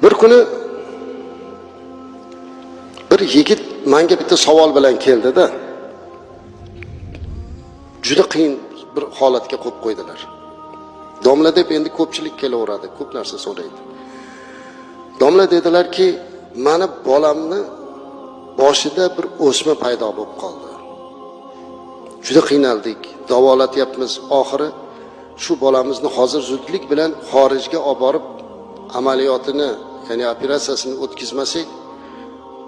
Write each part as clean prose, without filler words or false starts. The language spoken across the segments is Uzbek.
Bir kuni bir yigit menga bitta savol bilan keldida, juda qiyin bir holatga qo'yib qo'ydilar. Domla deb endi ko'pchilik kelaveradi, ko'p narsa so'raydi. Domla dedilarki, mani bolamni boshida bir o'sma paydo bo'lib qoldi. Juda qiynaldik, davolatyapmiz. Oxiri shu bolamizni hozir zudlik bilan xorijga olib borib amaliyotini, ya'ni operatsiyasini o'tkazmasak,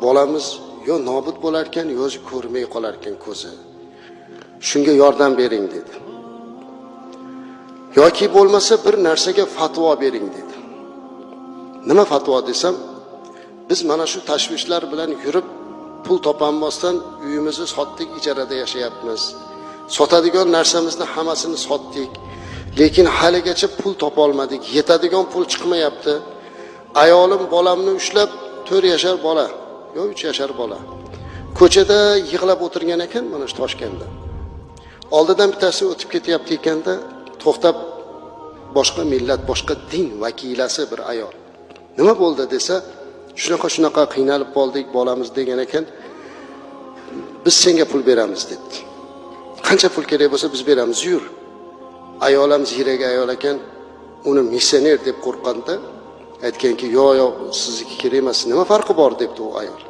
bolamiz yo nobud bo'lar ekan, yo ko'rmay qolar ekan ko'zi. Shunga yordam bering dedi. Yoki bo'lmasa bir narsaga fatvo bering dedi. Nima fatvo desam, biz mana shu tashvishlar bilan yurib pul topolmasdan uyimizni sotdik, ijarada yashayapmiz. Sotadigan narsamizni hammasini sotdik, lekin haligacha pul topolmadik, yetadigan pul chiqmayapti. Ayolim bolamni ushlab 4 yashar bola, yo 3 yashar bola ko'chada yig'lab o'tirgan ekan mana shu Toshkentda. Oldidan bittasi o'tib ketyapti ekanda, to'xtab boshqa millat, boshqa din vakilasi bir ayol. Nima bo'ldi desa, shunaqa qiynalib qoldik bolamiz degan ekan. Biz senga pul beramiz dedi. Qancha pul kerak bo'lsa biz beramiz, yur. Ayol ham ziyrak ayol ekan, uni missioner deb qo'rqqanda aytganki, "Yo, sizniki kerak emas, nima farqi bor?" debdi u ayol.